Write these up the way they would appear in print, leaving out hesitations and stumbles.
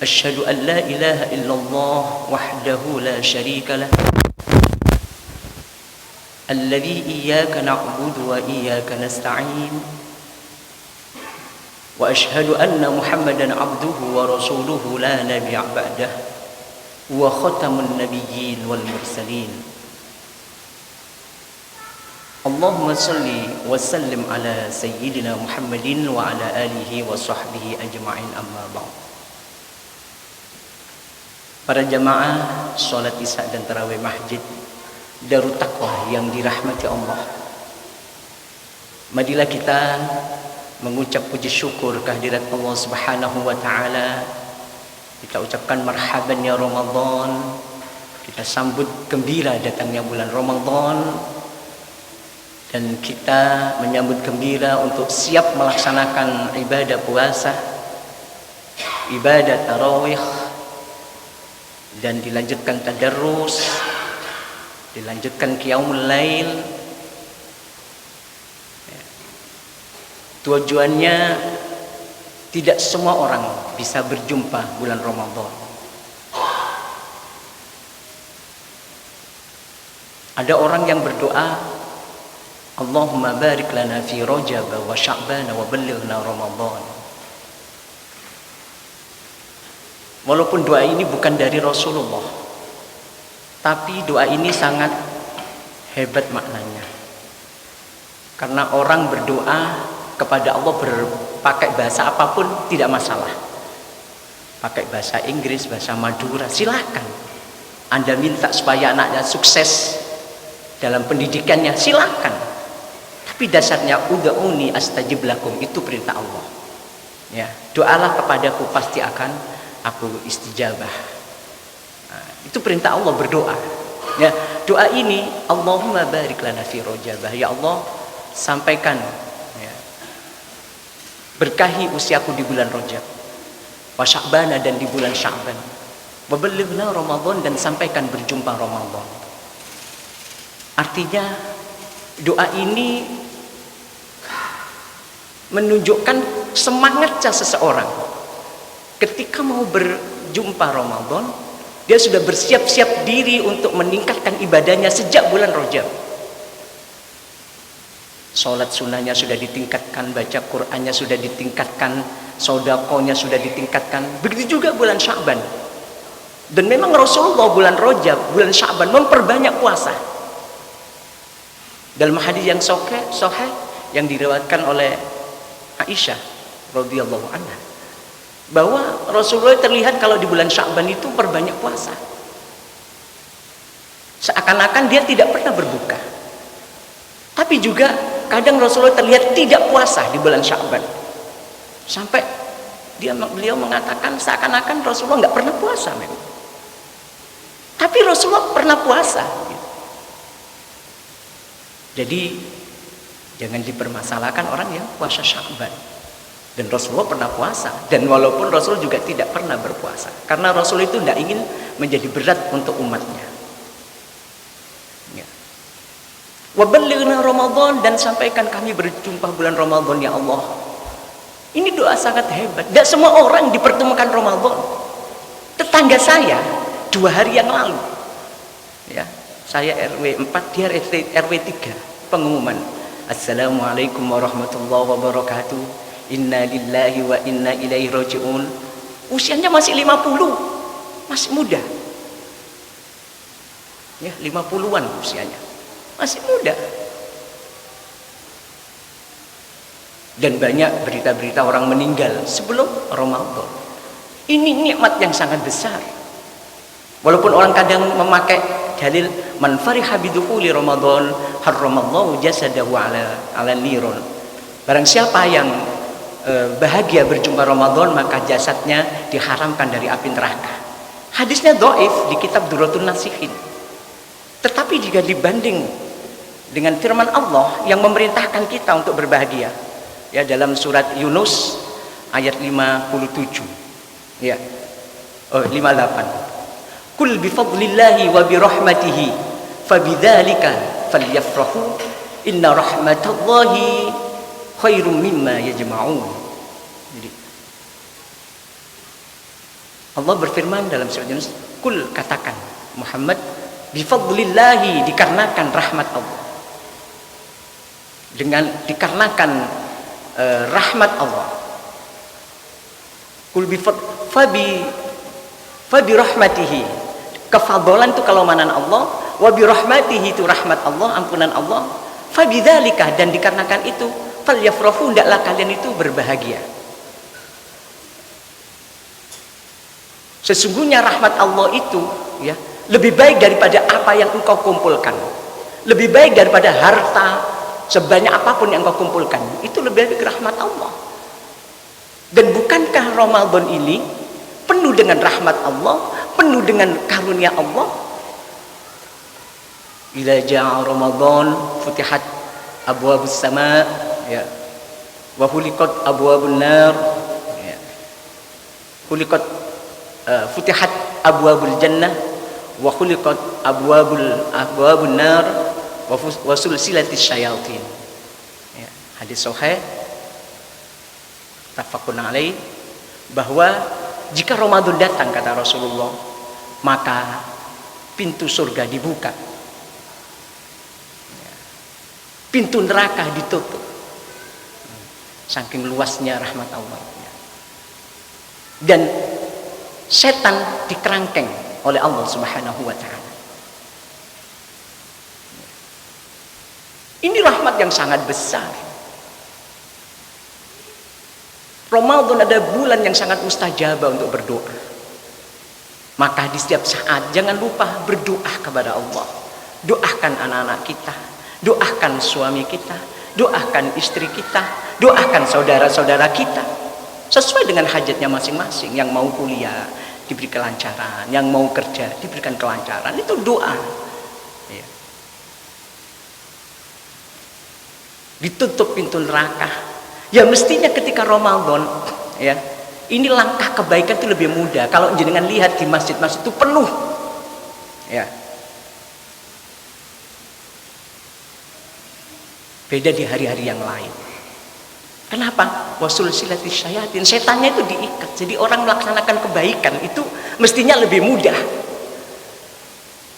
أشهد أن لا إله إلا الله وحده لا شريك له الذي إياك نعبد وإياك نستعين وأشهد أن محمدا عبده ورسوله لا نبي بعده وختم النبيين والمرسلين اللهم صل وسلم على سيدنا محمد وعلى آله وصحبه أجمعين أما بعد. Para jamaah sholat isya dan tarawih masjid Darut Taqwa yang dirahmati Allah, marilah kita mengucap puji syukur kehadirat Allah Subhanahu wa taala. Kita ucapkan marhaban ya Ramadan. Kita sambut gembira datangnya bulan Ramadan, dan kita menyambut gembira untuk siap melaksanakan ibadah puasa, ibadah tarawih, dan dilanjutkan tadarrus, dilanjutkan qiyamul lail. Tujuannya tidak semua orang bisa berjumpa bulan Ramadan. Ada orang yang berdoa, Allahumma barik lana fi Rajab wa Sya'ban wa ballighna Ramadan. Walaupun doa ini bukan dari Rasulullah, tapi doa ini sangat hebat maknanya. Karena orang berdoa kepada Allah berpakai bahasa apapun tidak masalah. Pakai bahasa Inggris, bahasa Madura, silakan. Anda minta supaya anaknya sukses dalam pendidikannya, silakan. Tapi dasarnya ud'uni astajib lakum, itu perintah Allah. Ya, doalah kepadaku pasti akan aku istijabah. Nah, itu perintah Allah berdoa. Ya, doa ini Allahumma barik lana fi Rajab. Ya Allah, sampaikan, ya, berkahi usiaku di bulan Rajab, wa Sya'ban, dan di bulan Sya'ban, wa ballighna Ramadan, dan sampaikan berjumpa Ramadan. Artinya doa ini menunjukkan semangatnya seseorang ketika mau berjumpa Ramadan. Dia sudah bersiap-siap diri untuk meningkatkan ibadahnya sejak bulan Rajab. Sholat sunnahnya sudah ditingkatkan, baca Qur'annya sudah ditingkatkan, sodakohnya sudah ditingkatkan. Begitu juga bulan Sya'ban. Dan memang Rasulullah bulan Rajab, bulan Sya'ban memperbanyak puasa. Dalam hadis yang sahih yang diriwayatkan oleh Aisyah radhiyallahu anha, bahwa Rasulullah terlihat kalau di bulan Sya'ban itu perbanyak puasa. Seakan-akan dia tidak pernah berbuka. Tapi juga kadang Rasulullah terlihat tidak puasa di bulan Sya'ban. Sampai beliau mengatakan seakan-akan Rasulullah nggak pernah puasa memang. Tapi Rasulullah pernah puasa. Jadi jangan dipermasalahkan orang yang puasa Sya'ban. Dan Rasulullah pernah puasa, dan walaupun Rasul juga tidak pernah berpuasa, karena Rasul itu tidak ingin menjadi berat untuk umatnya. Ya. Wa ballighna Ramadan, dan sampaikan kami berjumpa bulan Ramadan ya Allah. Ini doa sangat hebat. Tidak semua orang dipertemukan Ramadan. Tetangga saya 2 hari yang lalu, ya, saya RW 4, dia RW 3, pengumuman, Assalamualaikum warahmatullahi wabarakatuh, inna lillahi wa inna ilaihi raji'un. Usianya masih 50, masih muda, ya, 50-an usianya, masih muda. Dan banyak berita-berita orang meninggal sebelum Ramadan. Ini nikmat yang sangat besar. Walaupun orang kadang memakai dalil man fariha bidukhuli Ramadan harramallahu jasadahu ala nirun. Barang siapa yang bahagia berjumpa Ramadan, maka jasadnya diharamkan dari api neraka. Hadisnya dhaif di kitab Durratun Nasihin. Tetapi jika dibanding dengan firman Allah yang memerintahkan kita untuk berbahagia, ya, dalam surat Yunus ayat 57, ya, 58. Kul bifadlillahi wa birahmatihi fabidzalika falyafrahu inna rahmatallahi khairum mimma yajma'un. Jadi Allah berfirman dalam surat Yunus, kul, katakan Muhammad, bifadlillahi, dikarenakan rahmat Allah, dengan dikarenakan rahmat Allah. Kul fabi rahmatihi, kefadlan itu kelomanan Allah, wa bi rahmatihi itu rahmat Allah, ampunan Allah, fabidzalika, dan dikarenakan itu, falyafrahu, hendaklah kalian itu berbahagia. Sesungguhnya rahmat Allah itu ya lebih baik daripada apa yang engkau kumpulkan, lebih baik daripada harta sebanyak apapun yang engkau kumpulkan, itu lebih baik rahmat Allah. Dan bukankah Ramadan ini penuh dengan rahmat Allah, penuh dengan karunia Allah? Idza jaa Ramadan futihat abwabus sama, ya, wa huliqat abwabun nar, ya, huliqat futihat abwabul jannah wa huliqat abwabun nar wa sulsilatis syayatin. Ya, hadis sahih tafaqun alaih, bahwa jika Ramadan datang, kata Rasulullah, maka pintu surga dibuka, pintu neraka ditutup, saking luasnya rahmat Allah. Dan setan dikerangkeng oleh Allah Subhanahu wa ta'ala. Ini rahmat yang sangat besar. Ramadan ada bulan yang sangat mustajabah untuk berdoa. Maka di setiap saat jangan lupa berdoa kepada Allah. Doakan anak-anak kita, doakan suami kita, doakan istri kita, doakan saudara-saudara kita, sesuai dengan hajatnya masing-masing. Yang mau kuliah diberi kelancaran, yang mau kerja diberikan kelancaran, itu doa. Ya. Ditutup pintu neraka. Ya mestinya ketika Ramadan, ya, ini langkah kebaikan itu lebih mudah. Kalau jenengan lihat di masjid-masjid itu penuh, ya. Beda di hari-hari yang lain. Kenapa? Wasul silatis syayatin, setannya itu diikat. Jadi orang melaksanakan kebaikan itu mestinya lebih mudah.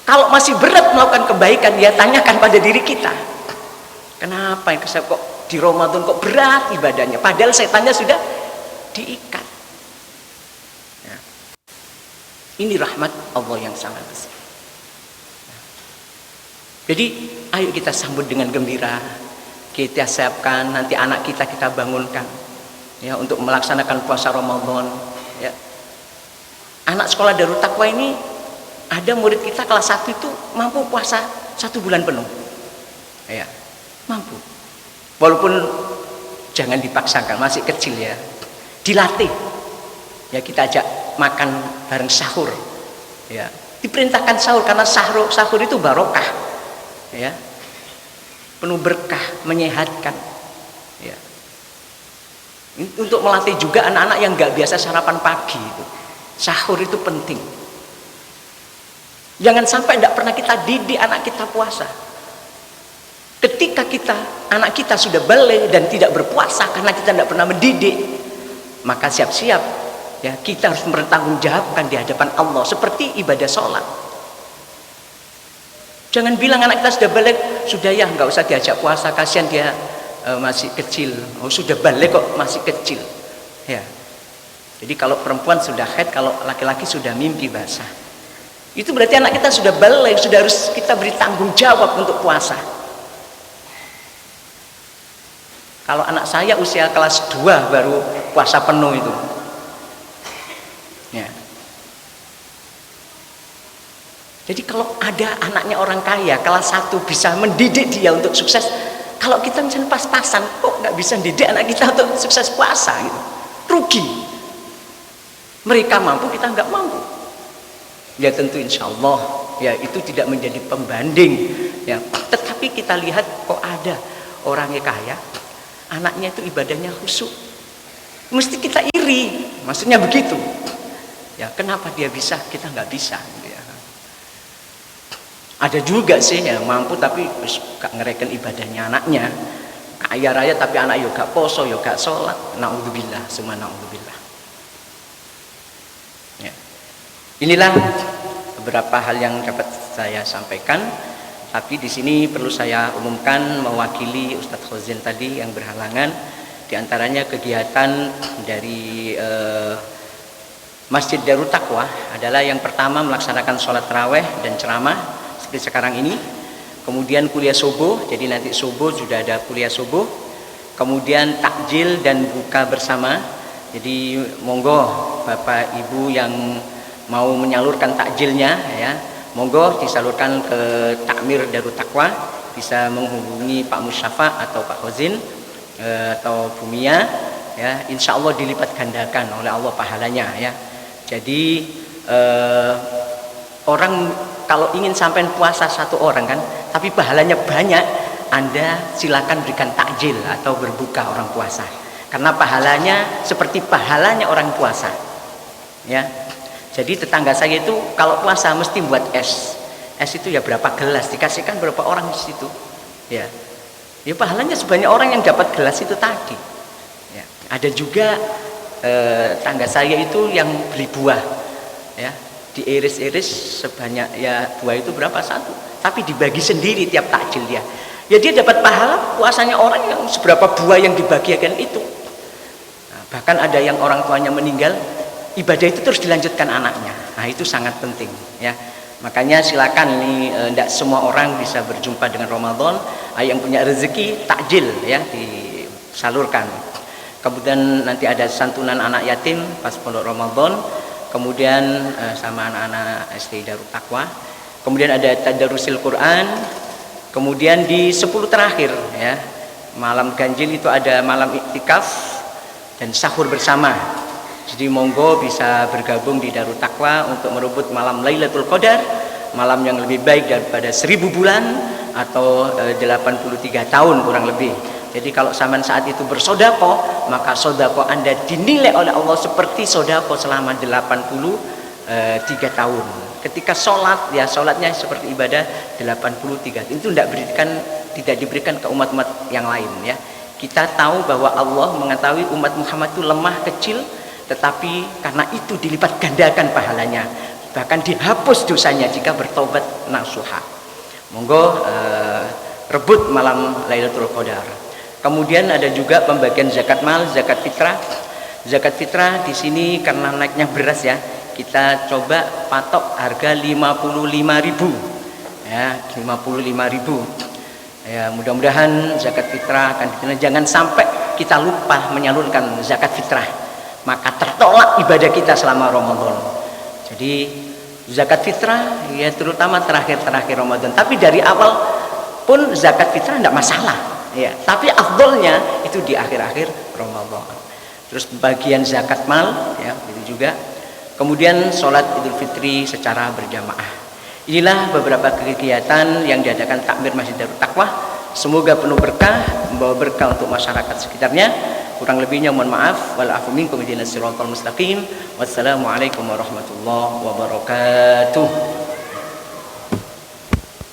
Kalau masih berat melakukan kebaikan, ya tanyakan pada diri kita. Kenapa yang kok di Ramadan kok berat ibadahnya? Padahal setannya sudah diikat. Ya. Ini rahmat Allah yang sangat besar. Jadi ayo kita sambut dengan gembira. Kita siapkan nanti anak kita bangunkan, ya, untuk melaksanakan puasa Ramadan. Ya. Anak sekolah Darut Taqwa ini ada murid kita kelas 1 itu mampu puasa 1 bulan penuh. Ya, mampu. Walaupun jangan dipaksakan, masih kecil ya. Dilatih. Ya, kita ajak makan bareng sahur. Ya, diperintahkan sahur karena sahur itu barokah. Ya. Penuh berkah, menyehatkan. Ya. Untuk melatih juga anak-anak yang nggak biasa sarapan pagi itu. Sahur itu penting. Jangan sampai tidak pernah kita didik anak kita puasa. Ketika anak kita sudah balik dan tidak berpuasa karena kita tidak pernah mendidik, maka siap-siap ya kita harus bertanggungjawabkan di hadapan Allah seperti ibadah sholat. Jangan bilang anak kita sudah balik, sudah ya nggak usah diajak puasa, kasihan dia masih kecil. Oh, sudah balik kok masih kecil. Ya. Jadi kalau perempuan sudah haid, kalau laki-laki sudah mimpi basah. Itu berarti anak kita sudah balik, sudah harus kita beri tanggung jawab untuk puasa. Kalau anak saya usia kelas 2 baru puasa penuh itu. Ya. Jadi kalau ada anaknya orang kaya kelas 1 bisa mendidik dia untuk sukses, kalau kita misalnya pas-pasan kok nggak bisa mendidik anak kita untuk sukses puasa gitu, rugi. Mereka mampu, kita nggak mampu. Ya tentu insya Allah ya itu tidak menjadi pembanding ya. Tetapi kita lihat kok ada orangnya kaya, anaknya itu ibadahnya khusyuk, mesti kita iri, maksudnya begitu. Ya kenapa dia bisa, kita nggak bisa. Ada juga sih yang mampu tapi gak ngereken ibadahnya anaknya, kaya raya tapi anak yo gak poso, yo gak sholat. Naudzubillah, semua naudzubillah. Ya. Inilah beberapa hal yang dapat saya sampaikan. Tapi di sini perlu saya umumkan mewakili Ustadz Khozin tadi yang berhalangan. Di antaranya kegiatan dari Masjid Darut Taqwa adalah yang pertama melaksanakan sholat taraweh dan ceramah seperti sekarang ini. Kemudian kuliah subuh, jadi nanti subuh sudah ada kuliah subuh. Kemudian takjil dan buka bersama. Jadi monggo Bapak Ibu yang mau menyalurkan takjilnya ya, monggo disalurkan ke Takmir Darut Taqwa, bisa menghubungi Pak Musyafa atau Pak Khozin atau Bu Mia ya, insya Allah dilipat gandakan oleh Allah pahalanya ya. Jadi orang kalau ingin sampai puasa satu orang kan, tapi pahalanya banyak, Anda silakan berikan takjil atau berbuka orang puasa, karena pahalanya seperti pahalanya orang puasa ya. Jadi tetangga saya itu kalau puasa mesti buat es itu ya berapa gelas, dikasihkan berapa orang di situ ya. Ya pahalanya sebanyak orang yang dapat gelas itu tadi ya. Ada juga tangga saya itu yang beli buah ya, diiris-iris sebanyak ya, buah itu berapa, satu, tapi dibagi sendiri tiap takjil dia ya, dia dapat pahala puasanya orang yang seberapa buah yang dibagikan itu. Nah, bahkan ada yang orang tuanya meninggal, ibadah itu terus dilanjutkan anaknya. Nah itu sangat penting ya. Makanya silakan nih, tidak semua orang bisa berjumpa dengan Ramadan. Yang punya rezeki takjil ya disalurkan. Kemudian nanti ada santunan anak yatim pas pondok Ramadan. Kemudian sama anak-anak SD Darut Taqwa. Kemudian ada tadarusil Quran. Kemudian di 10 terakhir ya, malam ganjil itu ada malam iktikaf dan sahur bersama. Jadi monggo bisa bergabung di Darut Taqwa untuk merebut malam Lailatul Qadar, malam yang lebih baik daripada 1000 bulan atau 83 tahun kurang lebih. Jadi kalau zaman saat itu bersodako, maka sodako Anda dinilai oleh Allah seperti sodako selama 83 tahun. Ketika sholat, ya sholatnya seperti ibadah 83. Itu tidak diberikan ke umat-umat yang lain ya. Kita tahu bahwa Allah mengetahui umat Muhammad itu lemah, kecil, tetapi karena itu dilipat gandakan pahalanya, bahkan dihapus dosanya jika bertobat nasuha. Monggo rebut malam Lailatul Qadar. Kemudian ada juga pembagian zakat mal, zakat fitrah. Zakat fitrah di sini karena naiknya beras ya, kita coba patok harga 55.000 ya, 55.000 ya. Mudah-mudahan zakat fitrah akan diterima. Jangan sampai kita lupa menyalurkan zakat fitrah, maka tertolak ibadah kita selama Ramadan. Jadi zakat fitrah ya terutama terakhir-terakhir Ramadan, tapi dari awal pun zakat fitrah tidak masalah ya, tapi afdolnya itu di akhir-akhir Ramadan. Terus bagian zakat mal ya itu juga. Kemudian sholat Idul Fitri secara berjamaah. Inilah beberapa kegiatan yang diadakan Takmir Masjid Darut Taqwa. Semoga penuh berkah, membawa berkah untuk masyarakat sekitarnya. Kurang lebihnya mohon maaf. Wal afu minkum ihdinas siratal mustaqim. Wassalamualaikum warahmatullahi wabarakatuh.